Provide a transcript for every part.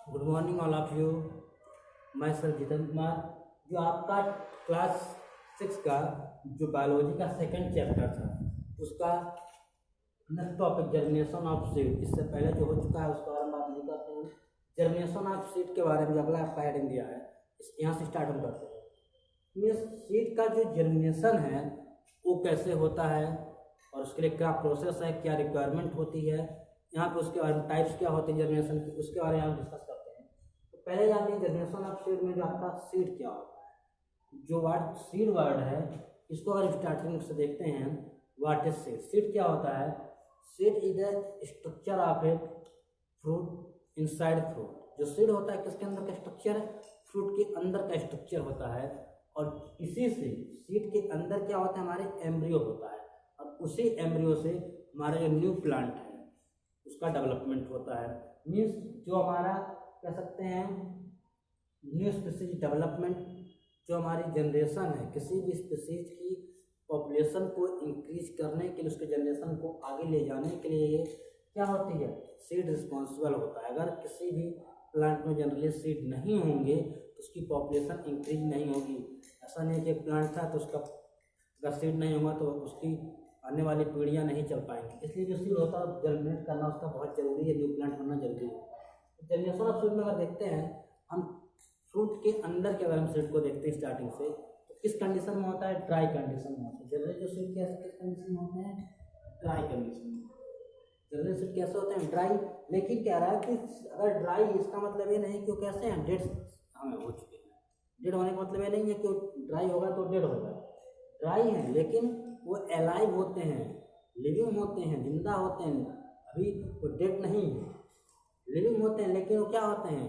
Good morning all of you. मैं sir Jitendra Kumar, जो आपका क्लास 6 का जो बायोलॉजी का सेकंड चैप्टर था उसका next topic germination of seed, इससे पहले जो हो चुका है उसके बारे में बात नहीं करते हैं। जर्मिनेशन ऑफ सीड के बारे में जो अगला आपका हेडिंग दिया है यहाँ से स्टार्ट हम करते हैं। मीन्स सीड का जो जर्मिनेशन है वो कैसे होता है और उसके लिए क्या प्रोसेस है, क्या रिक्वायरमेंट होती है, यहाँ पे उसके बारे में टाइप्स क्या होते हैं जर्मिनेशन की, उसके बारे में हम डिस्कस करते हैं। तो पहले जानिए जर्मिनेशन ऑफ सीड में जो आपका सीड क्या होता है। जो वर्ड सीड वर्ड है इसको अगर स्टार्टिंग से देखते हैं, व्हाट इज सीड। सीड क्या होता है? Seed is the structure of a fruit inside fruit. जो सीड होता है किसके अंदर का स्ट्रक्चर है? फ्रूट के अंदर का स्ट्रक्चर होता है। और इसी से सीड के अंदर क्या होता है? हमारे एम्ब्रियो होता है और उसी एम्ब्रियो से हमारा जो न्यू प्लांट है उसका डेवलपमेंट होता है। मीन्स जो हमारा कह सकते हैं न्यू स्पीसीज डेवलपमेंट, जो हमारी जनरेशन है किसी भी स्पीसीज की पॉपुलेशन को इंक्रीज करने के लिए, उसके जनरेशन को आगे ले जाने के लिए क्या होती है? सीड रिस्पॉन्सिबल होता है। अगर किसी भी प्लांट में जनरली सीड नहीं होंगे तो उसकी पॉपुलेशन इंक्रीज नहीं होगी। ऐसा नहीं कि एक प्लांट था तो उसका अगर सीड नहीं होगा तो उसकी आने वाली पीढ़ियां नहीं चल पाएंगी। इसलिए जो सीड होता है जर्मिनेट करना उसका बहुत जरूरी है, न्यू प्लांट बनना जरूरी है। जर्मिनेशन ऑफ सीड में अगर देखते हैं हम फ्रूट के अंदर के अगर हम सीड को देखते हैं स्टार्टिंग से, तो किस कंडीशन में होता है? ड्राई कंडीशन में होता है। जनरली जो सीड कैसे किस कंडीशन में होते हैं? ड्राई कंडीशन में। जनरली सीड कैसे होते हैं? ड्राई। लेकिन कह रहा है कि अगर ड्राई, इसका मतलब ये नहीं कि वो कैसे हैं, डेड हमें हो चुके हैं। डेड होने का मतलब ये नहीं है कि वो ड्राई होगा तो डेड होगा। ड्राई हैं लेकिन वो एलाइव होते हैं, लिविंग होते हैं, जिंदा होते हैं। अभी वो डेड नहीं है, लिविंग होते हैं, लेकिन वो क्या होते हैं?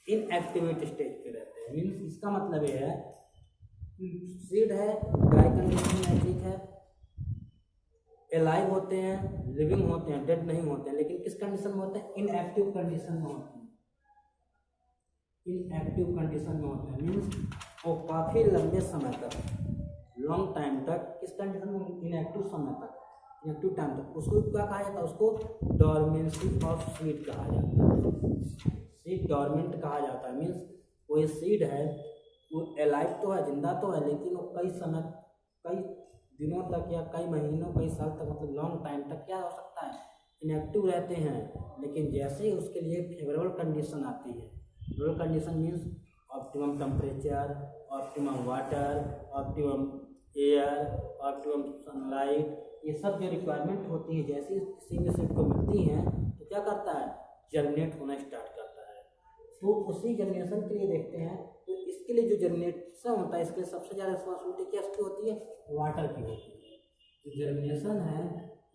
इनएक्टिवेट स्टेज पे रहते हैं। मीन्स इसका मतलब ये है सीड है, ड्राई कंडीशन में ठीक है, एलाइव होते हैं, लिविंग होते हैं, डेड नहीं होते हैं, लेकिन किस कंडीशन में होते हैं? इनएक्टिव कंडीशन में होते हैं। इनएक्टिव कंडीशन में होते हैं मीन्स वो काफ़ी लंबे समय तक, लॉन्ग टाइम तक किस कंडीशन में? इनएक्टिव समय तक, इनएक्टिव टाइम तक। उसको क्या कहा जाता है? उसको डॉर्मेंसी ऑफ सीड कहा जाता है। सीड डॉर्मेंट कहा जाता है। मीन्स वो ये सीड है वो एलाइव तो है, जिंदा तो है, लेकिन वो कई समय, कई दिनों तक या कई महीनों, कई साल तक, मतलब लॉन्ग टाइम तक क्या हो सकता है? इनएक्टिव रहते हैं। लेकिन जैसे ही उसके लिए फेवरेबल कंडीशन आती है, favourable condition means optimum temperature, optimum water, optimum air, optimum sunlight, ये सब जो रिक्वायरमेंट होती है जैसे ही किसी भी सीड को मिलती हैं तो क्या करता है? जर्मिनेट होना स्टार्ट करता है। तो उसी जर्मिनेशन के लिए देखते हैं, तो इसके लिए जो जर्मिनेशन होता है इसके लिए सबसे ज़्यादा रिस्पॉन्सिबिलिटी किसकी होती है? वाटर की होती है। जो जर्मिनेशन है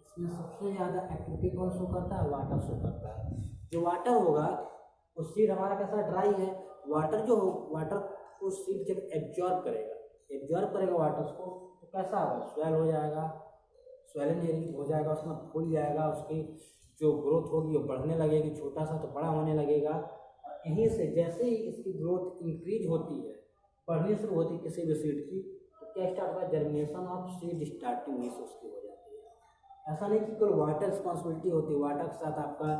इसमें सबसे ज़्यादा एक्टिविटी कौन शो करता है? वाटर शो करता है। जो वाटर होगा उस सीड हमारा कैसा? ड्राई है। वाटर जो हो, वाटर को सीड जब एब्जॉर्ब करेगा वाटर को, तो कैसा होगा? स्वेल हो जाएगा, स्वेलिंग हो जाएगा, उसमें फूल जाएगा, उसकी जो ग्रोथ होगी वो बढ़ने लगेगी, छोटा सा तो बड़ा होने लगेगा। और यहीं से जैसे ही इसकी ग्रोथ इंक्रीज होती है, बढ़नी शुरू होती है किसी भी सीड की, तो क्या स्टार्ट होगा? जर्मिनेशन ऑफ सीड स्टार्टिंग में से उसकी हो जाती है। ऐसा नहीं कि केवल वाटर रिस्पॉन्सिबिलिटी होती है, वाटर के साथ आपका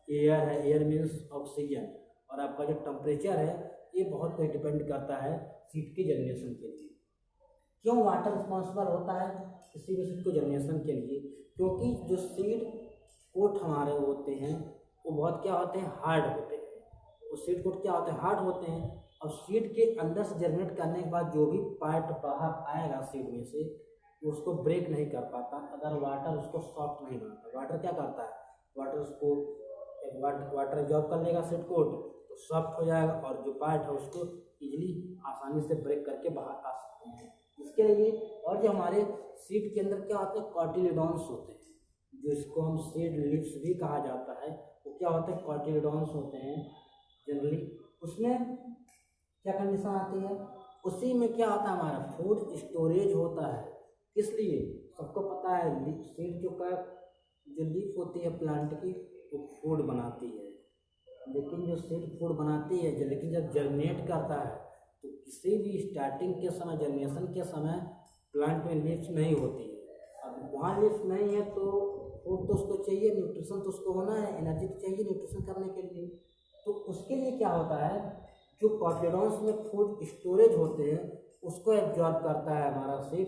एयर है, एयर मीन्स ऑक्सीजन, और आपका जो टेम्परेचर है ये बहुत कुछ डिपेंड करता है सीड की जर्मिनेशन के लिए। क्यों वाटर रिस्पॉन्सिबल होता है किसी भी सीड को जर्मिनेशन के लिए? क्योंकि जो सीड कोट हमारे होते हैं वो बहुत क्या होते हैं? हार्ड होते हैं। वो सीड कोट क्या होते हैं? हार्ड होते हैं। और सीड के अंदर से जर्मिनेट करने के बाद जो भी पार्ट बाहर आएगा सीड में से, वो उसको ब्रेक नहीं कर पाता अगर वाटर उसको सॉफ्ट नहीं बनाता। वाटर क्या करता है? वाटर उसको वाटर एब्जॉर्ब कर लेगा सीड कोट, तो सॉफ्ट हो जाएगा और जो पार्ट है उसको इजीली आसानी से ब्रेक करके बाहर आ सकते हैं। इसके लिए और जो हमारे सीड के अंदर क्या होते हैं? कॉटिलिडॉन्स होते हैं, जो इसको हम सीड लिप्स भी कहा जाता है। वो क्या होते हैं? कॉटिलिडॉन्स होते हैं जनरली। उसमें क्या कंडीशन आती है? उसी में क्या होता है? हमारा फूड स्टोरेज होता है। किस लिए? सबको पता है सीड जो लीफ होती है प्लांट की वो फूड बनाती है, लेकिन जो सीड फूड बनाती है लेकिन जब जर्मिनेट करता है तो किसी भी स्टार्टिंग के समय, जर्मिनेशन के समय प्लांट में लीव्स नहीं होती है। अब वहाँ लीव्स नहीं है तो फूड तो उसको चाहिए, न्यूट्रिशन तो उसको होना है, एनर्जी तो चाहिए न्यूट्रिशन करने के लिए। तो उसके लिए क्या होता है, जो कॉटिलिडॉन्स में फूड स्टोरेज होते हैं उसको एब्जॉर्ब करता है हमारा सीड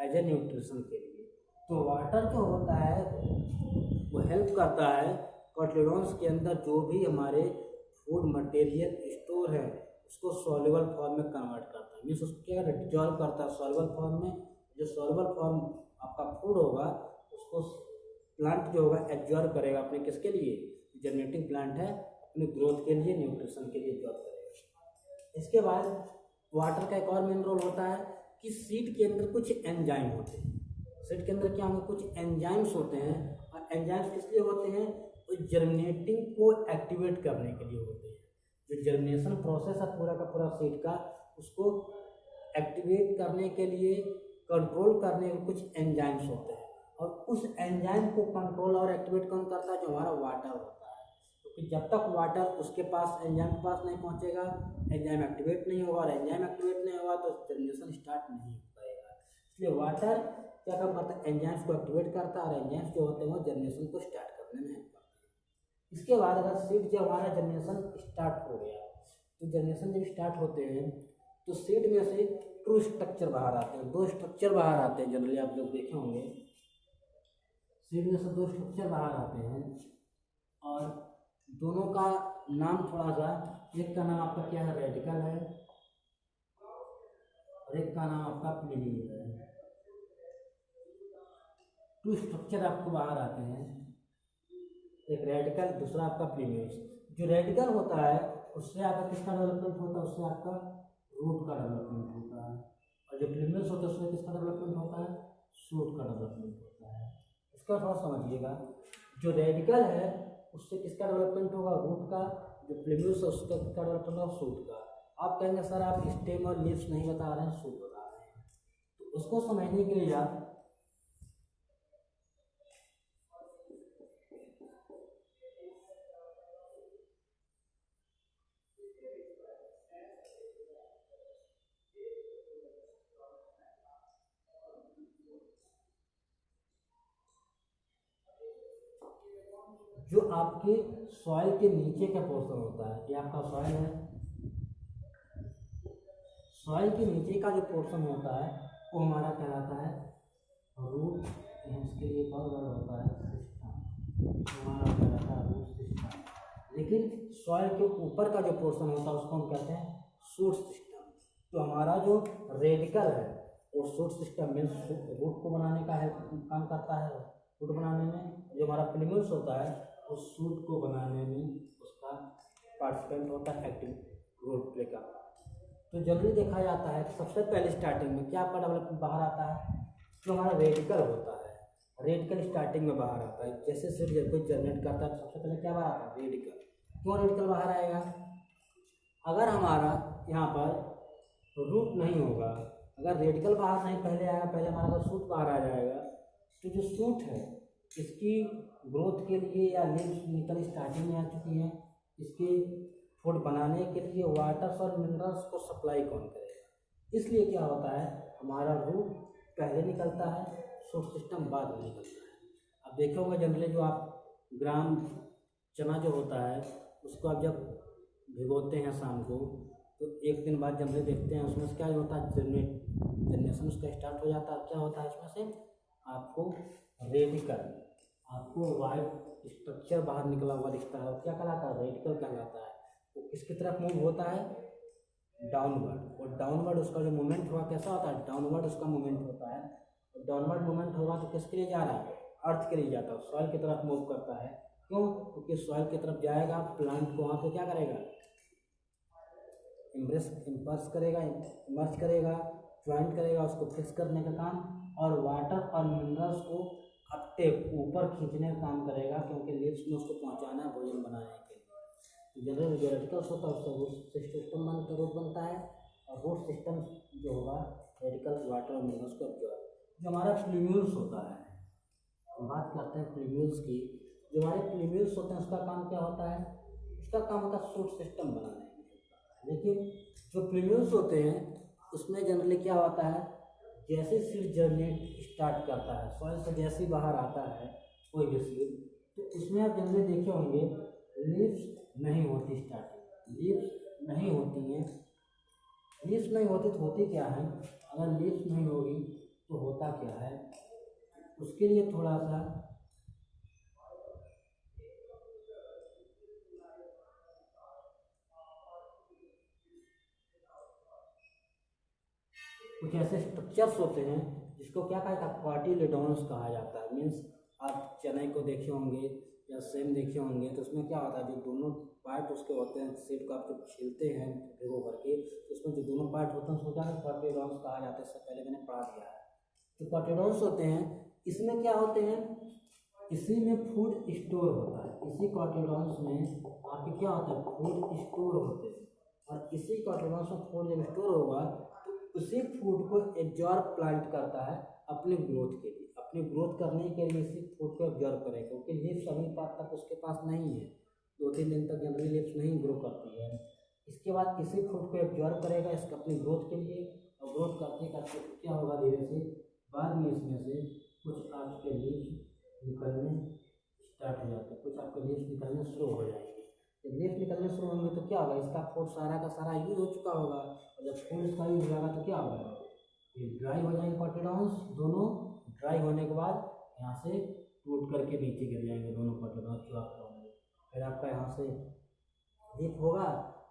एज ए न्यूट्रिशन के लिए। तो वाटर जो होता है वो हेल्प करता है कॉटिलिडॉन्स के अंदर जो भी हमारे फूड मटेरियल स्टोर है उसको सॉल्युबल फॉर्म में कन्वर्ट करता है, मीन्स उसको क्या डिजॉल्व करता है सॉल्युबल फॉर्म में। जो सॉल्युबल फॉर्म आपका फूड होगा उसको प्लांट जो होगा एब्जॉर्ब करेगा अपने किसके लिए, जनरेटिंग प्लांट है अपने ग्रोथ के लिए, न्यूट्रिशन के लिए एब्जॉर्ब करेगा। इसके बाद वाटर का एक और मेन रोल होता है कि सीड के अंदर कुछ एंजाइम होते हैं। सीड के अंदर क्या होंगे, कुछ एंजाइम्स होते हैं, और एंजाइम्स किस लिए होते हैं, वो जर्मिनेटिंग को एक्टिवेट करने के लिए होते हैं। जो जर्मिनेशन प्रोसेस है पूरा का पूरा सीड का, उसको एक्टिवेट करने के लिए, कंट्रोल करने के कुछ एंजाइम्स होते हैं, और उस एंजाइम को कंट्रोल और एक्टिवेट कौन करता है, जो हमारा वाटर होता है। क्योंकि जब तक वाटर उसके पास, एंजाइम के पास नहीं पहुंचेगा, एंजाइम एक्टिवेट नहीं होगा, और एंजाइम एक्टिवेट नहीं होगा तो जर्मिनेशन स्टार्ट नहीं करेगा। इसलिए वाटर क्या काम करता है, एंजाइम्स को एक्टिवेट करता है, और एंजाइम्स जो होते हैं वो जर्मिनेशन को स्टार्ट करने में हेल्प करते हैं। इसके बाद अगर सीड जब हमारा जर्मिनेशन स्टार्ट हो गया, तो जर्मिनेशन जब स्टार्ट होते हैं तो सीड में से टू स्ट्रक्चर बाहर आते हैं, दो स्ट्रक्चर बाहर आते हैं। जनरली आप लोग देखे होंगे सीड में से दो स्ट्रक्चर बाहर आते हैं, और दोनों का नाम थोड़ा सा, एक का नाम आपका क्या है, रेडिकल है, और एक का नाम आपका प्लीम्यूल है। टू स्ट्रक्चर आपको बाहर आते हैं, एक रेडिकल, दूसरा आपका प्लीम्यूल। जो रेडिकल होता है उससे आपका किसका डेवलपमेंट होता है, उससे आपका रूट का डेवलपमेंट होता है, और जो प्लीम्यूल्स होता है उसमें किसका डेवलपमेंट होता है, शूट का डेवलपमेंट होता है। इसका थोड़ा समझिएगा, जो रेडिकल है उससे किसका डेवलपमेंट होगा, रूट का, जो प्लीम्यूल्स है उसका किसका डेवलपमेंट होगा, शूट का। आप कहेंगे सर आप स्टेम और लीव्स नहीं बता रहे हैं, शूट बता रहे हैं। तो उसको समझने के लिए आप जो आपके सॉइल के नीचे का पोर्शन होता है, ये आपका सॉइल है, सॉइल के नीचे का जो पोर्शन होता है वो हमारा कहलाता है रूट। इसके लिए एक और वर्ड होता है सिस्टम, हमारा कहलाता है रूट सिस्टम। लेकिन सॉइल के ऊपर का जो पोर्शन होता है उसको हम कहते हैं शूट सिस्टम। तो हमारा जो रेडिकल है वो शूट सिस्टम में रूट को बनाने का काम करता है, रूट बनाने में। जो हमारा प्लीम्यूल्स होता है वो शूट को बनाने में उसका पार्टिसिपेंट होता है, एक्टिव रोल प्ले का। तो जनरली देखा जाता है कि सबसे पहले स्टार्टिंग में क्या आपका डेवलपमेंट बाहर आता है, जो हमारा रेडिकल होता है, रेडिकल स्टार्टिंग में बाहर आता है। जैसे सीड जब कोई जनरेट करता है तो सबसे पहले क्या बाहर आता है, रेडिकल। क्यों रेडिकल बाहर आएगा, अगर हमारा यहाँ पर रूट नहीं होगा, अगर रेडिकल बाहर नहीं पहले आएगा, पहले हमारा अगर सूट बाहर आ जाएगा, तो जो सूट है इसकी ग्रोथ के लिए या लीव्स निकल स्टार्टिंग में आ चुकी है, इसके फूड बनाने के लिए वाटर्स और मिनरल्स को सप्लाई कौन करेगा। इसलिए क्या होता है, हमारा रूट पहले निकलता है, शूट सिस्टम बाद में निकलता है। अब देखे होंगे जनरली जो आप ग्राम चना जो होता है उसको आप जब भिगोते हैं शाम को, तो एक दिन बाद जनरली देखते हैं उसमें से क्या होता है, जनरेशन उसका स्टार्ट हो जाता है। क्या होता है इसमें से आपको रेडिकल, आपको वाइट स्ट्रक्चर बाहर निकला हुआ दिखता है, क्या कहलाता है, रेडिकल कहलाता है। वो किसकी तरफ मूव होता है, डाउनवर्ड। और डाउनवर्ड उसका जो मूवमेंट हुआ कैसा होता है, डाउनवर्ड उसका मूवमेंट होता है। और डाउनवर्ड मूवमेंट होगा तो किसके लिए जा रहा है, अर्थ के लिए जाता है, सॉइल की तरफ मूव करता है। क्यों, क्योंकि सॉइल की तरफ जाएगा, प्लांट को वहाँ पे क्या करेगा, इम्पर्स करेगा, इमर्ज करेगा, ज्वाइंट करेगा, उसको फिक्स करने का काम, और वाटर और मिनरल्स को अपने ऊपर खींचने का काम करेगा, क्योंकि लीव्स में उसको पहुंचाना है भोजन बनाने के लिए। जनरल जो रेडिकल्स होता है उसका रूट सिस्टम बनता, रूट बनता है, और रूट सिस्टम जो होगा रेडिकल्स वाटर और मिनरल्स को एब्जॉर्ब। जो हमारा प्लीम्यूल्स होता है, हम बात करते हैं प्लीम्यूल्स की। जो हमारे प्लीम्यूल्स होते हैं उसका काम क्या होता है, उसका काम होता है शूट सिस्टम बनाने में। लेकिन जो प्लीम्यूल्स होते हैं उसमें जनरली क्या होता है, जैसे सीड जर्मिनेट स्टार्ट करता है, सॉइल से जैसे ही बाहर आता है कोई भी सीड, तो उसमें आप जनरली देखे होंगे लीव्स नहीं होती स्टार्टिंग, लीव्स नहीं होती हैं। लीव्स नहीं होती तो होती क्या है, अगर लीव्स नहीं होगी तो होता क्या है, उसके लिए थोड़ा सा कुछ ऐसे स्ट्रक्चर्स होते हैं जिसको क्या कहा जाता है, कॉटिलेडॉन्स कहा जाता है। मीन्स आप चने को देखे होंगे या सेम देखे होंगे, तो उसमें क्या होता है, जो दोनों पार्ट उसके होते हैं, सेब को आप जब छीलते हैं भिगो करके, तो उसमें जो दोनों पार्ट होते हैं उसको क्या कॉटिलेडॉन्स कहा जाता है। इससे पहले मैंने पढ़ा दिया है। तो कॉटिलेडॉन्स होते हैं, इसमें क्या होते हैं, इसी में फूड स्टोर होता है। इसी कॉटिलेडॉन्स में आपके क्या होता है, फूड स्टोर होते हैं। और इसी कॉटिलेडॉन्स में फूड जब स्टोर होगा तो उसी फूड को एब्जॉर्ब प्लांट करता है अपने ग्रोथ के लिए, अपने ग्रोथ करने के लिए इसी फूड को एब्जॉर्ब करेगा, क्योंकि लीव्स अभी तक उसके पास नहीं है, 2-3 दिन तक जनरली लीव्स नहीं ग्रो करती है। इसके बाद इसी फूड को एब्जॉर्ब करेगा इसका अपनी ग्रोथ के लिए, और ग्रोथ करते करते क्या होगा, धीरे से बाद में इसमें से कुछ आपके लीव्स निकलने स्टार्ट हो जाते हैं, कुछ आपके लीव्स निकलने शुरू हो जाएंगे। जब लीव्स निकलने शुरू होंगे तो क्या होगा, इसका फूड सारा का सारा यूज हो चुका होगा, और जब फूड इसका यूज हो जाएगा तो क्या होगा, ये ड्राई हो जाएंगे कॉटिलेडॉन्स दोनों। ड्राई होने के बाद यहाँ से टूट करके नीचे गिर जाएंगे दोनों कॉटिलेडॉन्स जो आपका होंगे। फिर आपका यहाँ से लीफ होगा,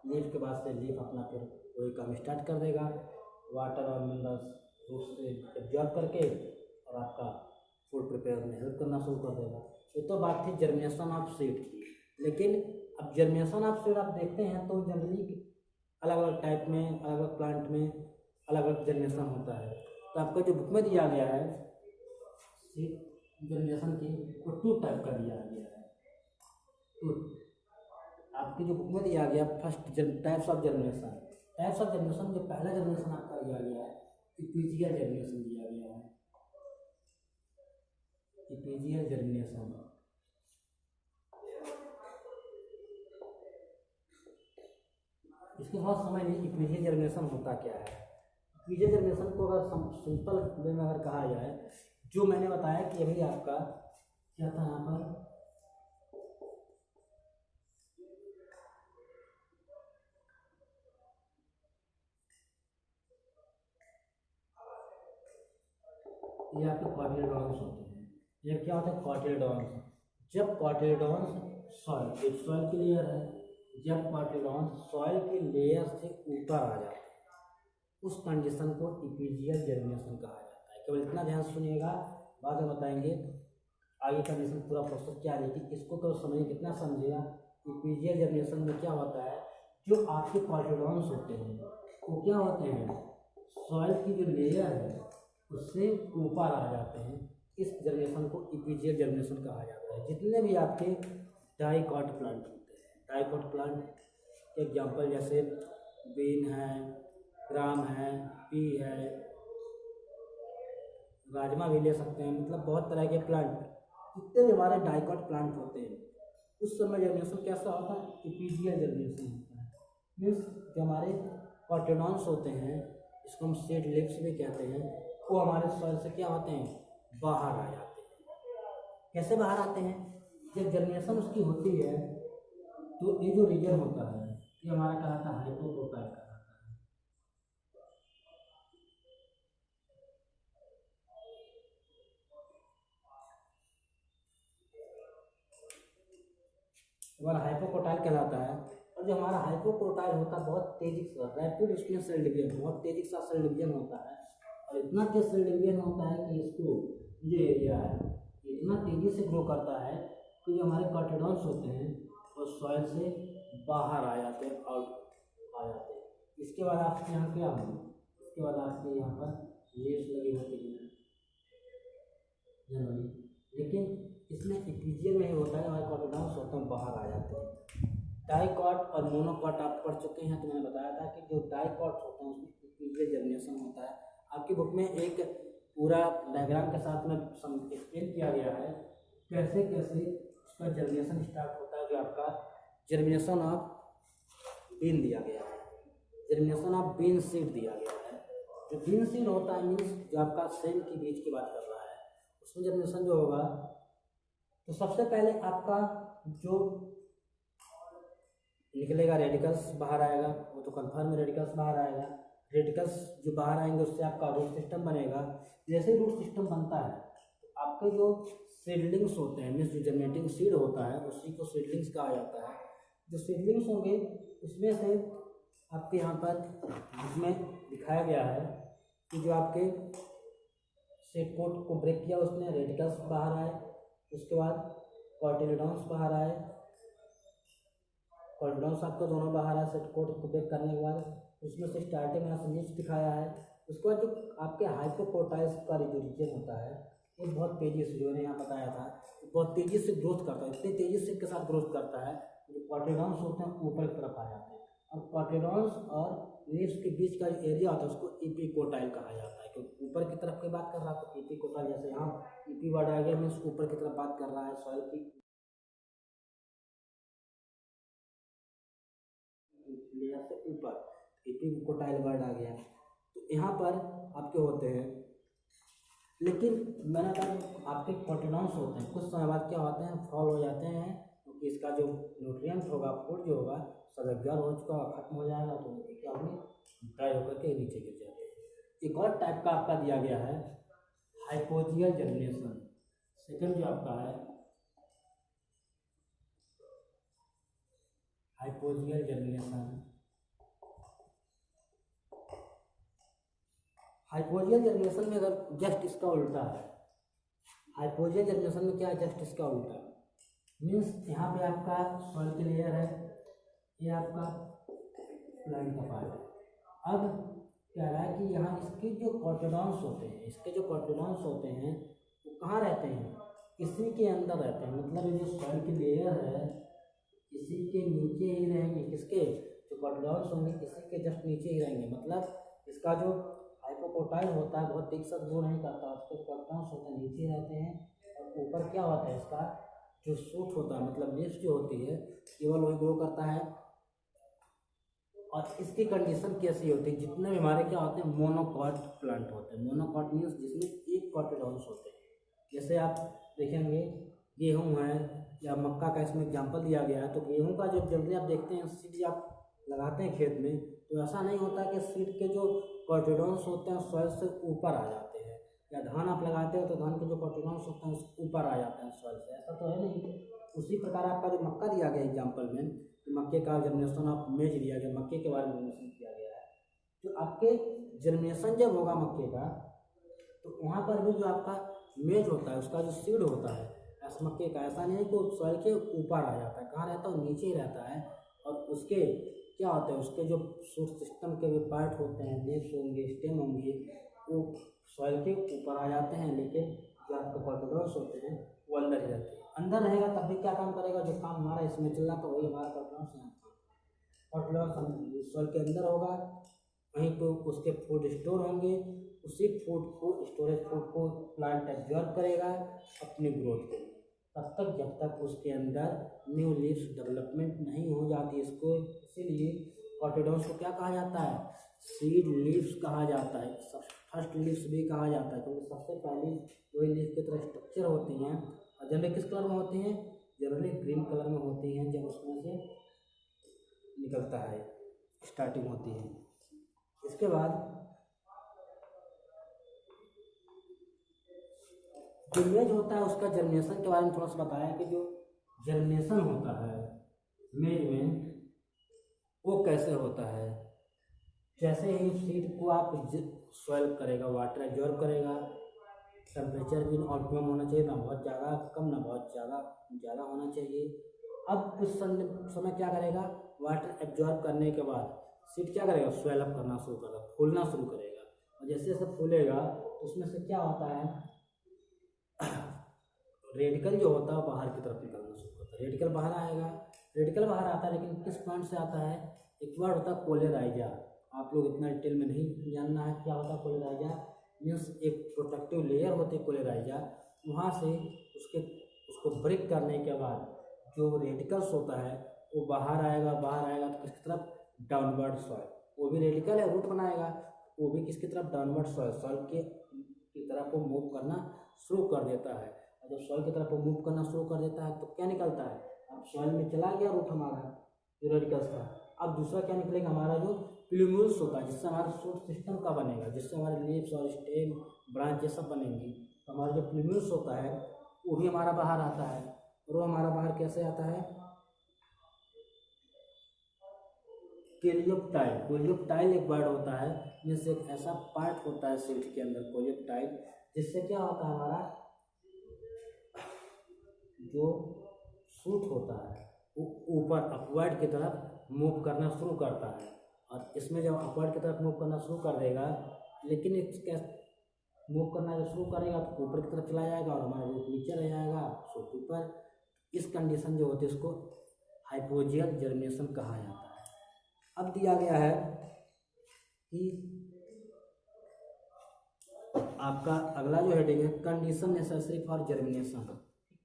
लीफ के बाद से लीफ अपना फिर वही काम स्टार्ट कर देगा, वाटर और मिनरल्स रूट से एब्जॉर्ब करके, और आपका फूड प्रिपेयर में हेल्प करना शुरू कर देगा। ये तो बात थी जर्मिनेशन ऑफ सीड की। लेकिन अब जर्मिनेशन ऑफ सीड आप देखते हैं तो जनरली अलग अलग टाइप में, अलग अलग प्लांट में अलग अलग जर्मिनेशन होता है। तो आपको जो बुक में दिया गया है सीड जर्मिनेशन की, वो 2 टाइप का दिया गया है। तो आपकी जो बुक में दिया गया फर्स्ट टाइप्स ऑफ जर्मिनेशन, जो पहला जर्मिनेशन आपका दिया गया है इपीजियल जर्मिनेशन दिया गया है, इपीजियल जर्मिनेशन। इसके बाद समझ लीजिए इपीजियल जर्मिनेशन होता क्या है। इपीजियल जर्मिनेशन को अगर सिंपल वे में अगर कहा जाए, जो मैंने बताया कि अभी आपका क्या था यहाँ पर, ये आपके कॉटिलेडॉन्स होते हैं। ये क्या होता है, कॉटिलेडॉन्स। जब कॉटिलेडॉन्स सॉइल, एक सॉइल की लेयर है, जब कॉटिलेडॉन्स सॉइल की लेयर से ऊपर आ जाते हैं उस कंडीशन को इपीजियल जर्मिनेशन कहा जाता है। केवल इतना ध्यान सुनिएगा, बाद में बताएंगे आगे कंडीशन पूरा प्रोसेस क्या है, लेकिन इसको तो समझिए, कितना समझिएगा। इपीजियल जर्मिनेशन में क्या होता है, जो आपके कॉटिलेडॉन्स होते हैं वो क्या होते हैं, सॉइल की जो लेयर है उससे ऊपर आ जाते हैं। इस जर्मिनेशन को इपीजियल जर्मिनेशन कहा जाता है। जितने भी आपके डाइकॉट प्लांट होते हैं, डाइकॉट प्लांट के एग्जाम्पल जैसे बीन है, ग्राम है, पी है, राजमा भी ले सकते हैं, मतलब बहुत तरह के प्लांट, जितने भी हमारे डाइकॉट प्लांट होते हैं उस समय जर्मिनेशन कैसा होता है, इपीजियल जर्मिनेशन होता है। मीन्स जो हमारे कॉटिलेडॉन्स होते हैं, इसको हम सीड लिप्स भी कहते हैं, वो हमारे सॉइल से क्या होते हैं, बाहर आ जाते हैं। कैसे बाहर आते हैं, जब जर्मिनेशन उसकी होती है तो ये जो रीजन होता है ये हमारा कहलाता है हाइपोक्रोटाइल कहलाता है। हमारा हाइपोक्रोटाइल कहलाता है। और जो हमारा हाइपोक्रोटाइल होता है बहुत तेजी से रैपिड उसमें सेल डिवीजन, बहुत तेजी से सेल डिवीजन होता है, और इतना तेज सेल डिवीजन होता है कि इसको जो एरिया है इतना तेजी से ग्रो करता है कि जो हमारे कॉटिलेडॉन्स होते हैं वो सॉइल से बाहर आ जाते हैं, आउट आ जाते हैं। इसके बाद आपके यहाँ क्या होगा, इसके बाद आपके यहाँ पर लीव्स लगी होती हैं जनरली, लेकिन इसमें इपीजियल में ही होता है, हमारे कॉटिलेडॉन्स होते हैं बाहर आ जाते हैं। डाइकॉट और मोनोकॉट आप पढ़ चुके हैं, तो मैंने बताया था कि जो डाइकॉट होते हैं उसमें इपीजियल जर्मिनेशन होता है। आपकी बुक में एक पूरा डायग्राम के साथ में एक्सप्लेन किया गया है कैसे कैसे उसका जर्मिनेशन स्टार्ट होता है। जो आपका जर्मिनेशन ऑफ बीन दिया गया है, जर्मिनेशन ऑफ बीन सीड दिया गया है। जो बीन सीड होता है मीन्स जो आपका सेम की बीज की बात कर रहा है, उसमें जर्मिनेशन जो होगा तो सबसे पहले आपका जो निकलेगा, रेडिकल्स बाहर आएगा, वो तो कन्फर्म रेडिकल्स बाहर आएगा। रेडिकल्स जो बाहर आएंगे उससे आपका रूट सिस्टम बनेगा। जैसे रूट सिस्टम बनता है तो आपके जो सीडलिंग्स होते हैं, मीन्स जो जनरेटिंग सीड होता है उसी को सीडलिंग्स कहा जाता है। जो सीडलिंग्स होंगे उसमें से आपके यहाँ पर जिसमें दिखाया गया है कि जो आपके सेट कोट को ब्रेक किया उसने, रेडिकल्स बाहर आए, उसके बाद कॉटिलिडॉन्स बाहर आए, कॉटिलिडॉन्स आपका दोनों बाहर आए सेट कोट को ब्रेक करने के बाद। उसमें से स्टार्टिंग में आपने लीव्स दिखाया है। उसके बाद जो आपके हाइपोकोटाइल्स का जो रीजन होता है ये बहुत तेज़ी से, जो मैंने यहाँ बताया था, बहुत तेज़ी से ग्रोथ करता है। इतनी तेज़ी से के साथ ग्रोथ करता है जो कॉटिलिडॉन्स होते हैं ऊपर की तरफ आ जाते हैं, और कॉटिलिडॉन्स और लीव्स के बीच का जो एरिया होता है उसको एपिकोटाइल कहा जाता है। क्योंकि ऊपर की तरफ की बात कर रहा है तो एपिकोटाइल, जैसे यहाँ ईपी वर्ड आ गया, मीन्स ऊपर की तरफ बात कर रहा है, सॉइल की लेयर से ऊपर एपिकोटाइल वर्ड आ गया। तो यहाँ पर आपके होते हैं, लेकिन मैंने कहा आपके कॉटिलिडॉन्स होते हैं, कुछ समय बाद क्या होते हैं, फॉल हो जाते हैं, क्योंकि इसका जो न्यूट्रिएंट होगा, फूड जो होगा सब एब्जॉर्ब हो चुका, खत्म हो जाएगा, तो क्या होंगे, ड्राई होकर के नीचे गिर जाते हैं। एक और टाइप का आपका दिया गया है हाइपोजियल जर्मिनेशन। सेकंड जो आपका है हाइपोजियल जर्मिनेशन। हाइपोजियल जर्मिनेशन में अगर जस्ट इसका उल्टा है, हाइपोजियल जर्मिनेशन में क्या है, जस्ट इसका उल्टा है। मीन्स यहाँ पे आपका सॉइल की लेयर है, ये आपका प्लांट का पार्ट है। अब कह रहा है कि यहाँ इसके जो कॉटिलिडॉन्स होते हैं, इसके जो कॉटिलिडॉन्स होते हैं वो कहाँ रहते हैं, इसी के अंदर रहते हैं। मतलब ये जो सॉइल की लेयर है इसी के नीचे ही रहेंगे, किसके, जो कॉटिलिडॉन्स होंगे इसी के जस्ट नीचे ही रहेंगे। मतलब इसका जो हाइपोकोटाइल होता है बहुत तेज से ग्रो नहीं करता, उसके कॉटिलिडॉन्स होते हैं नीचे रहते हैं, और ऊपर क्या होता है, इसका जो सूट होता है, मतलब लीव्स जो होती है केवल वही ग्रो करता है। और इसकी कंडीशन कैसी होती है, जितने भी हमारे क्या होते हैं, मोनोकॉट प्लांट होते हैं। मोनोकॉट मीन्स जिसमें एक कॉटिलिडॉन्स होते हैं। जैसे आप देखेंगे गेहूँ है या मक्का का इसमें एग्जाम्पल दिया गया है, तो गेहूँ का जब जल्दी आप देखते हैं सीड आप लगाते हैं खेत में, तो ऐसा नहीं होता कि सीड के जो कॉटिलिडॉन्स होते हैं सॉइल से ऊपर आ जाते हैं, या धान आप लगाते हो तो धान के जो कॉटिलिडॉन्स होते हैं ऊपर आ जाते हैं सॉइल से, ऐसा तो है नहीं। उसी प्रकार आपका जो मक्का दिया गया एग्जाम्पल में, मक्के का जर्मिनेशन आप मेज दिया गया, मक्के के बारे में जर्मिनेशन किया गया है, तो आपके जर्मिनेशन जब होगा मक्के का, तो वहाँ पर भी जो आपका मेज होता है उसका जो सीड होता है ऐसा मक्के का, ऐसा नहीं है कि सॉइल के ऊपर आ जाता है, कहाँ रहता है, नीचे ही रहता है। और उसके क्या होते हैं, उसके जो सूट सिस्टम के भी पार्ट होते हैं, लीव्स होंगे, स्टेम होंगे, वो सॉइल के ऊपर आ जाते हैं, लेकिन जो आपके कॉटिलिडॉन्स होते हैं वो अंदर ही रहते हैं। अंदर रहेगा तब भी क्या काम करेगा, जो काम हमारा इसमें चल रहा तो वही हमारा कॉटिलिडॉन्स यहाँ कॉटिलिडॉन्स सॉइल के अंदर होगा, वहीं पर उसके फूड स्टोर होंगे, उसी फूड को, स्टोरेज फूड को प्लांट एब्जॉर्ब करेगा अपनी ग्रोथ के लिए, तब तक जब तक उसके अंदर न्यू लीव्स डेवलपमेंट नहीं हो जाती इसको। इसीलिए कॉटिलिडॉन्स को क्या कहा जाता है, सीड लीव्स कहा जाता है, फर्स्ट लीव्स भी कहा जाता है, क्योंकि सबसे पहले वही लीव की तरह स्ट्रक्चर होती हैं, और जनरली किस कलर में होती हैं, जनरली ग्रीन कलर में होती हैं, जब उसमें से निकलता है स्टार्टिंग होती है। इसके बाद जो मेज होता है उसका जर्मिनेशन के बारे में थोड़ा सा बताया कि जो जर्मिनेशन होता है मेज में वो कैसे होता है। जैसे ही सीड को आप सॉइल करेगा, वाटर एब्जॉर्ब करेगा, टेम्परेचर भी ऑप्टिमम होना चाहिए, ना बहुत ज़्यादा कम ना बहुत ज़्यादा होना चाहिए। अब कुछ समय क्या करेगा, वाटर एब्जॉर्ब करने के बाद सीड क्या करेगा, स्वेल अप करना शुरू करेगा, फूलना शुरू करेगा, और जैसे जैसे फूलेगा तो उसमें से क्या होता है, रेडिकल जो होता है बाहर की तरफ निकलना शुरू करता है, रेडिकल बाहर आएगा। रेडिकल बाहर आता है लेकिन किस प्लांट से आता है, एक बार होता है कोलेराइजा, आप लोग इतना डिटेल में नहीं जानना है क्या होता है कोलेराइजा। मीन्स एक प्रोटेक्टिव लेयर होती है कोलेराइजा, वहाँ से उसको ब्रेक करने के बाद जो रेडिकल्स होता है वो बाहर आएगा तो किसकी तरफ, डाउनवर्ड सॉइल, वो भी रेडिकल है, रूट बनाएगा, वो भी किसकी तरफ, डाउनवर्ड सॉइल की तरफ वो मूव करना शुरू कर देता है। और जब सॉइल की तरफ वो मूव करना शुरू कर देता है तो क्या निकलता है, अब सॉइल में चला गया रूट हमारा, जो रेडिकल्स था। अब दूसरा क्या निकलेगा हमारा जो प्लूम्यूल्स होता है, जिससे हमारा शूट सिस्टम का बनेगा, जिससे हमारे लीव्स और स्टेम ब्रांच ये सब बनेंगी। तो हमारा जो प्लूम्यूल्स होता है वो भी हमारा बाहर आता है। और वो हमारा बाहर कैसे आता है? कोलियोप्टाइल। कोलियोप्टाइल एक वर्ड होता है, जिससे एक ऐसा पार्ट होता है सिल्क के अंदर, कोलियोप्टाइल, जिससे क्या होता है हमारा जो शूट होता है वो ऊपर अपवर्ड की तरफ मूव करना शुरू करता है। और इसमें जब अपवर्ड की तरफ मूव करना शुरू कर देगा, लेकिन क्या मूव करना जब शुरू करेगा तो ऊपर की तरफ चला जाएगा और हमारा रूट नीचे रह जाएगा, शूट ऊपर। इस कंडीशन जो होती है इसको हाइपोजियल जर्मिनेशन कहा जाता है। अब दिया गया है कि आपका अगला जो हेडिंग है condition necessary for germination.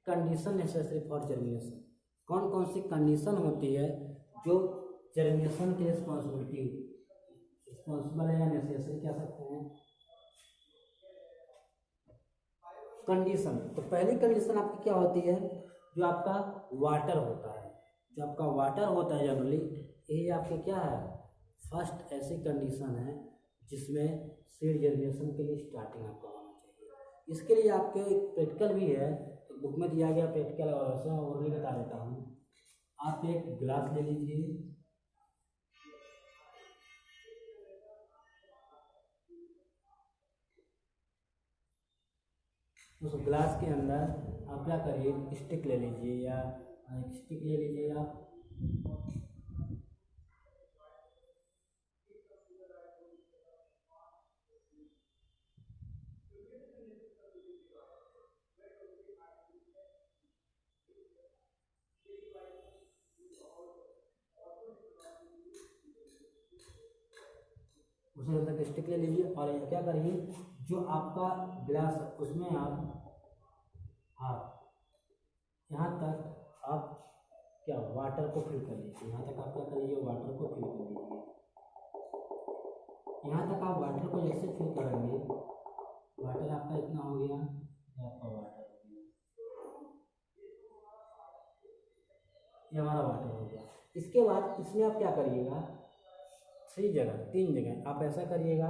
Condition necessary for germination, कौन कौन सी कंडीशन होती है जो जर्मिनेशन की रिस्पॉन्सिबल है या नेसेसरी कह सकते हैं। कंडीशन, तो पहली कंडीशन आपकी क्या होती है? जो आपका वाटर होता है, जो आपका वाटर होता है जनरली, यही आपके क्या है फर्स्ट ऐसी कंडीशन है जिसमें सीड जर्मिनेशन के लिए स्टार्टिंग आपका होना चाहिए। इसके लिए आपके एक प्रैक्टिकल भी है, तो बुक में दिया गया प्रैक्टिकल और भी बता देता हूँ। आप एक ग्लास ले लीजिए, उस ग्लास के अंदर आप क्या करिए, स्टिक ले लीजिए या एक स्टिक ले लीजिए आप, उसे अंदर स्टिक ले लीजिए और क्या करिए, जो आपका ग्लास है उसमें आप यहाँ तक आप क्या वाटर को फिल कर लीजिए। यहाँ तक आप क्या कर लीजिए, वाटर को फिल कर लीजिए। यहाँ तक आप वाटर को जैसे फिल करेंगे, वाटर आपका इतना हो गया, आपका वाटर हो गया, ये हमारा वाटर हो गया। इसके बाद इसमें आप क्या करिएगा, तीन जगह आप ऐसा करिएगा,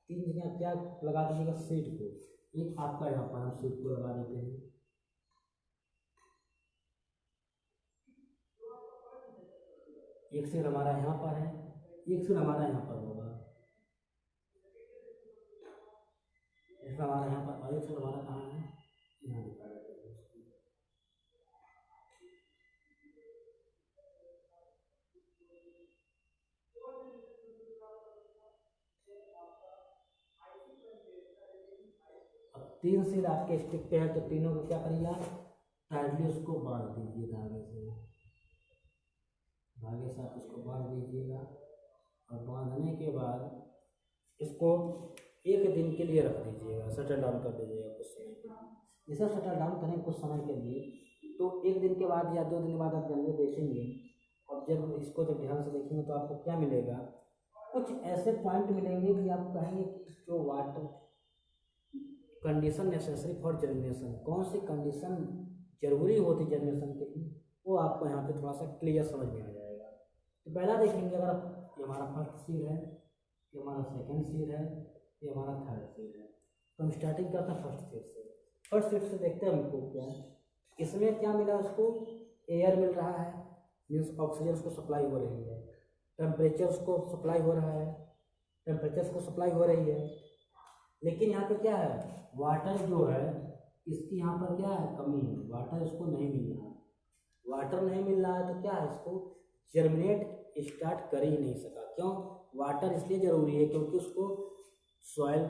तीन जगह क्या लगा दीजिएगा सीट को। एक आपका यहाँ पर हम सीट को लगा देते हैं, एक सीट हमारा यहाँ पर है, एक सीट हमारा यहाँ पर होगा, एक हमारा यहाँ पर और एक सीट हमारा कहाँ है, यहाँ पर। तीन सीट आपके स्टिक पे है, तो तीनों को क्या करिएगा, टाइटली उसको बांध दीजिए धागे से, धागे से आप उसको बांध दीजिएगा। और बांधने के बाद इसको एक दिन के लिए रख दीजिएगा, सेटल डाउन कर दीजिएगा कुछ समय के लिए। जैसा सेटल डाउन करें कुछ समय के लिए, तो एक दिन के बाद या 2 दिन बाद आप जनरली देखेंगे, और जब इसको जब ध्यान से देखेंगे तो आपको क्या मिलेगा, कुछ ऐसे पॉइंट मिलेंगे कि आप कहेंगे कि जो water condition necessary for germination, कौन सी कंडीशन जरूरी होती जर्मिनेशन के लिए, वो आपको यहाँ पे थोड़ा सा क्लियर समझ में आ जाएगा। तो पहला देखेंगे, अगर ये हमारा फर्स्ट सीड है, ये हमारा सेकंड सीड है, ये हमारा थर्ड सीड है, तो हम स्टार्टिंग करते हैं फर्स्ट सीड से। फर्स्ट सीड से देखते हैं हमको क्या है, इसमें क्या मिला, उसको एयर मिल रहा है, मीन्स ऑक्सीजन उसको सप्लाई हो रही है, टेम्परेचर उसको सप्लाई हो रहा है, टेम्परेचर उसको सप्लाई हो रही है। लेकिन यहाँ पे क्या है, वाटर जो है इसकी यहाँ पर क्या है, कमी है, वाटर इसको नहीं मिल रहा है। वाटर नहीं मिल रहा है तो क्या है, इसको जर्मिनेट स्टार्ट कर ही नहीं सका। क्यों? वाटर इसलिए ज़रूरी है क्योंकि उसको सॉइल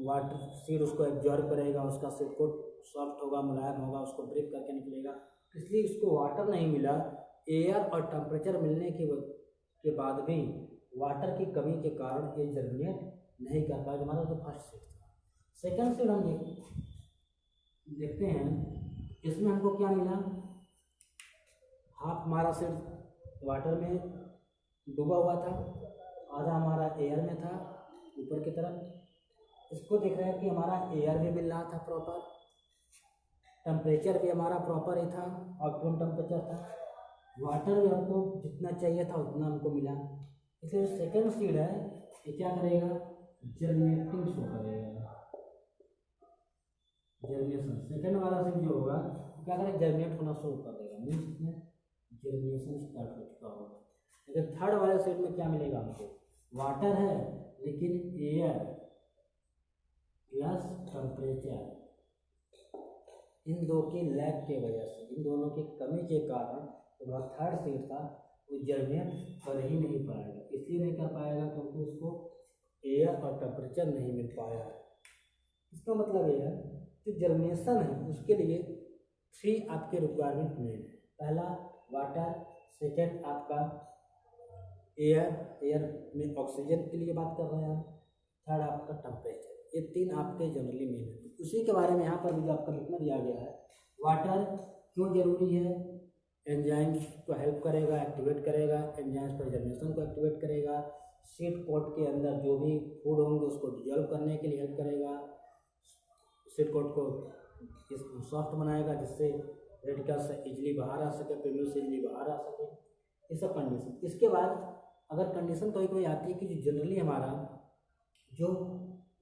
वाटर सीड उसको एब्जॉर्ब करेगा, उसका सीड को सॉफ्ट होगा, मुलायम होगा, उसको ब्रेक करके निकलेगा, इसलिए इसको वाटर नहीं मिला। एयर और टेम्परेचर मिलने के बाद भी वाटर की कमी के कारण ये जर्मिनेट नहीं कर पाया, हमारा जो फर्स्ट सीड था। सेकंड सीड हम देखते हैं, इसमें हमको क्या मिला, हाफ हमारा सीड वाटर में डूबा हुआ था, आधा हमारा एयर में था ऊपर की तरफ। इसको देख रहे हैं कि हमारा एयर भी मिल रहा था प्रॉपर, टेम्परेचर भी हमारा प्रॉपर ही था, ऑप्टिमम टेम्परेचर था। वाटर भी हमको जितना चाहिए था उतना हमको मिला, इसलिए सेकेंड सीड है ये क्या करेगा, जर्मिनेटिंग शो करेगा, जर्मिनेशन। सेकेंड वाला सीड जो होगा क्या करेगा, जर्मिनेट होना शुरू कर देगा, मीन्स इसमें जर्मिनेशन स्टार्ट हो चुका होगा। लेकिन थर्ड वाले सीड में क्या मिलेगा हमको, वाटर है लेकिन एयर प्लस टेम्परेचर, इन दो की लैग के वजह से, इन दोनों की कमी के कारण तो वह थर्ड सीड था वो जर्मिनेट कर ही नहीं पाएगा। इसलिए नहीं कर पाएगा क्योंकि उसको एयर और टेम्परेचर नहीं मिल पाया है। इसका मतलब यह है कि जर्मिनेशन है उसके लिए 3 आपके रिक्वायरमेंट मेन है। पहला वाटर, सेकेंड आपका एयर में ऑक्सीजन के लिए बात कर रहे हैं हम, थर्ड आपका टेम्परेचर। ये 3 आपके जनरली मेन है। उसी के बारे में यहाँ पर भी जो आपका लिखना दिया गया है, वाटर क्यों जरूरी है, एंजाइम्स को हेल्प करेगा, एक्टिवेट करेगा, एंजाइम्स पर जर्मिनेशन को एक्टिवेट करेगा, सीड कोट के अंदर जो भी फूड होंगे उसको डिजोल्व करने के लिए हेल्प करेगा, सीड कोट को सॉफ्ट बनाएगा जिससे रेडिकल से इजली बाहर आ सके, प्रीम्यूल से इजली बाहर आ सके, ये सब कंडीशन। इसके बाद अगर कंडीशन कोई आती है कि जो जनरली हमारा जो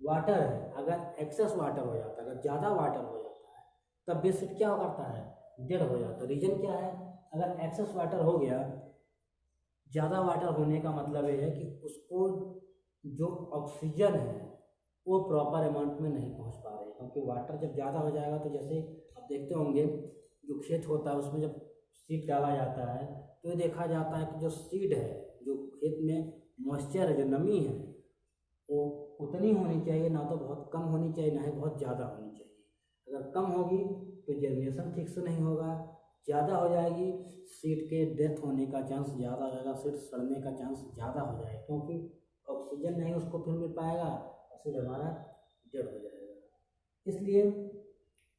वाटर है अगर एक्सेस वाटर हो जाता है, अगर ज़्यादा वाटर हो जाता है तब भी सीड क्या करता है, डेड हो जाता है। रीजन क्या है, अगर एक्सेस वाटर हो गया, ज़्यादा वाटर होने का मतलब ये है कि उसको जो ऑक्सीजन है वो प्रॉपर अमाउंट में नहीं पहुंच पा रहे, क्योंकि वाटर जब ज़्यादा हो जाएगा तो जैसे आप देखते होंगे जो खेत होता है उसमें जब सीड डाला जाता है तो ये देखा जाता है कि जो सीड है, जो खेत में मॉइस्चर है, जो नमी है, वो उतनी होनी चाहिए, ना तो बहुत कम होनी चाहिए ना ही बहुत ज़्यादा होनी चाहिए। अगर कम होगी तो जर्मिनेशन ठीक से नहीं होगा, ज़्यादा हो जाएगी सीड के डेथ होने का चांस ज़्यादा हो जाएगा, सीड सड़ने का चांस ज़्यादा हो जाएगा, क्योंकि ऑक्सीजन नहीं उसको फिर मिल पाएगा और सीड हमारा डेड हो जाएगा। इसलिए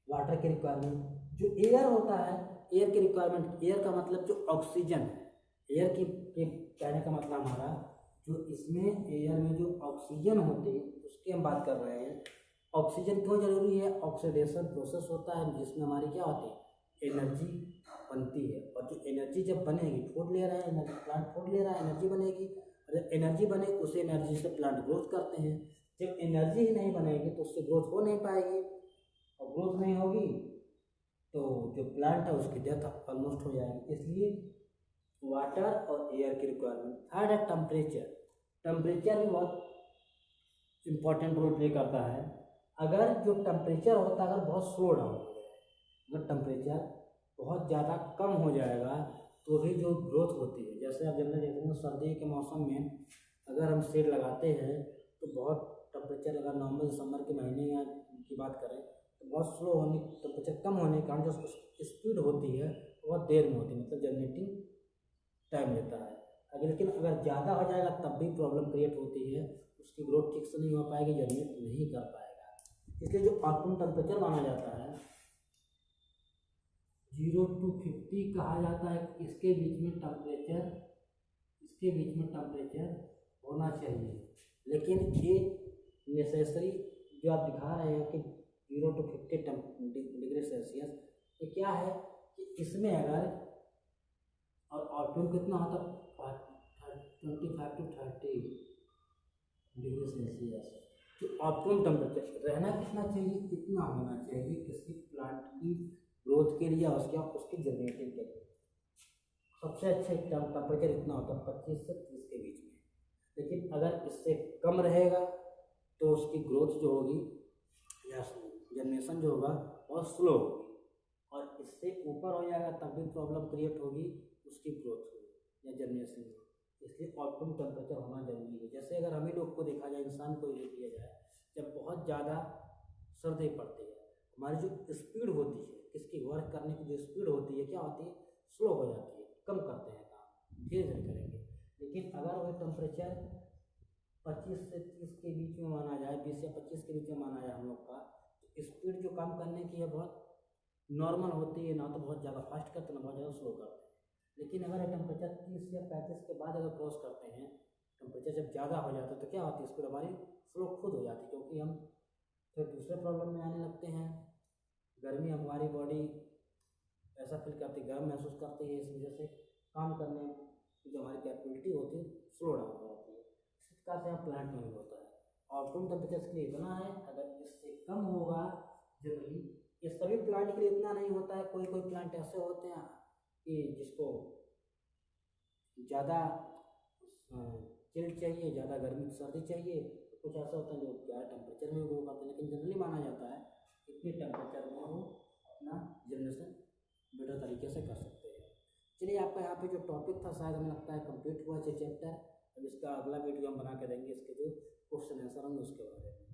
वाटर की रिक्वायरमेंट, जो एयर होता है, एयर की रिक्वायरमेंट, एयर का मतलब जो ऑक्सीजन है, एयर की कहने का मतलब हमारा जो इसमें एयर में जो ऑक्सीजन होती है उसकी हम बात कर रहे हैं। ऑक्सीजन क्यों जरूरी है, ऑक्सीडेशन प्रोसेस होता है जिसमें हमारी क्या होती है, एनर्जी बनती है, और जो एनर्जी जब बनेगी, फूड ले रहा है एनर्जी, प्लांट फूड ले रहा है, एनर्जी बनेगी, और जब एनर्जी बने उस एनर्जी से प्लांट ग्रोथ करते हैं। जब एनर्जी ही नहीं बनेगी तो उससे ग्रोथ हो नहीं पाएगी, और ग्रोथ नहीं होगी तो जो प्लांट है उसकी डेथ ऑलमोस्ट हो जाएगी। इसलिए वाटर और एयर की रिक्वायरमेंट। थर्ड है टेम्परेचर। टेम्परेचर भी बहुत इम्पोर्टेंट रोल प्ले करता है। अगर जो टेम्परेचर होता है अगर बहुत स्लो डाउन हो जाए, अगर टेम्परेचर बहुत ज़्यादा कम हो जाएगा तो भी जो ग्रोथ होती है, जैसे आप जनरल देखेंगे सर्दी के मौसम में अगर हम सेड लगाते हैं तो बहुत टेम्परेचर अगर नॉर्मल दिसंबर के महीने या की बात करें तो बहुत स्लो होने, टेम्परेचर कम होने के कारण जो स्पीड होती है बहुत देर में होती है, मतलब जनरेटिंग टाइम लेता है। अगर लेकिन अगर ज़्यादा हो जाएगा तब भी प्रॉब्लम क्रिएट होती है, उसकी ग्रोथ ठीक से नहीं हो पाएगी, जनरेट नहीं कर पाएगा। इसलिए जो ऑप्टिमम टेम्परेचर माना जाता है 0 to 50 कहा जाता है, इसके बीच में टेम्परेचर होना चाहिए। लेकिन ये नेसेसरी जो आप दिखा रहे हैं कि 0 to 50 डिग्री सेल्सियस, ये क्या है कि इसमें अगर और ऑप्टिमम कितना होता है 25 to 30 डिग्री सेल्सियस। तो ऑप्टिमम टेम्परेचर रहना कितना चाहिए, इतना होना चाहिए किसी प्लांट की ग्रोथ के लिए और उसकी जनरेटिंग के लिए। सबसे अच्छे टेम्परेचर इतना होता है 25 से 30 के बीच में। लेकिन अगर इससे कम रहेगा तो उसकी ग्रोथ जो होगी या जनरेशन जो होगा बहुत स्लो होगी, और इससे ऊपर हो जाएगा तब भी प्रॉब्लम क्रिएट होगी उसकी ग्रोथ में या जनरेशन में। इसलिए ऑप्टिमम टेम्परेचर होना जरूरी है। जैसे अगर हम ही लोग को देखा जाए, इंसान को ही लिया जाए, जब बहुत ज़्यादा सर्दी पड़ती है हमारी जो स्पीड होती है, इसकी वर्क करने की जो स्पीड होती है क्या होती है, स्लो हो जाती है, कम करते हैं काम, धीरे धीरे करेंगे। लेकिन अगर वह टेम्परेचर 25 से 30 के बीच में माना जाए, 20 या 25 के बीच में माना जाए हम लोग का, तो स्पीड जो काम करने की है बहुत नॉर्मल होती है, ना तो बहुत ज़्यादा फास्ट करते ना बहुत ज़्यादा स्लो करते हैं। लेकिन अगर टेम्परेचर 30 या 35 के बाद अगर क्रॉस करते हैं, टेम्परेचर जब ज़्यादा हो जाता है तो क्या होती है, स्पीड हमारी स्लो खुद हो जाती है, क्योंकि हम फिर दूसरे प्रॉब्लम में आने लगते हैं। गर्मी, हमारी बॉडी ऐसा फील करती है, गर्म महसूस करती है, इस वजह से काम करने की जो हमारी कैपेबिलिटी होती है स्लो डाउन हो जाती है। इस प्रकार से यहाँ प्लांट में भी होता है। ऑप्टिमम टेम्परेचर के लिए इतना है, अगर इससे कम होगा जनरली, ये सभी प्लांट के लिए इतना नहीं होता है, कोई कोई प्लांट ऐसे होते हैं कि जिसको ज़्यादा चिल चाहिए, ज़्यादा गर्मी सर्दी चाहिए, तो कुछ ऐसा होता है जो ज़्यादा टेम्परेचर में ग्रो करते हैं, लेकिन जनरली माना जाता है इतने टेम्परेचर में वो अपना जनरेशन बेटर तरीके से कर सकते हैं। चलिए, आपका यहाँ पे जो टॉपिक था शायद हमें लगता है कंप्लीट हुआ है चैप्टर। अब इसका अगला वीडियो हम बना के देंगे, इसके जो क्वेश्चन आंसर होंगे उसके बारे में।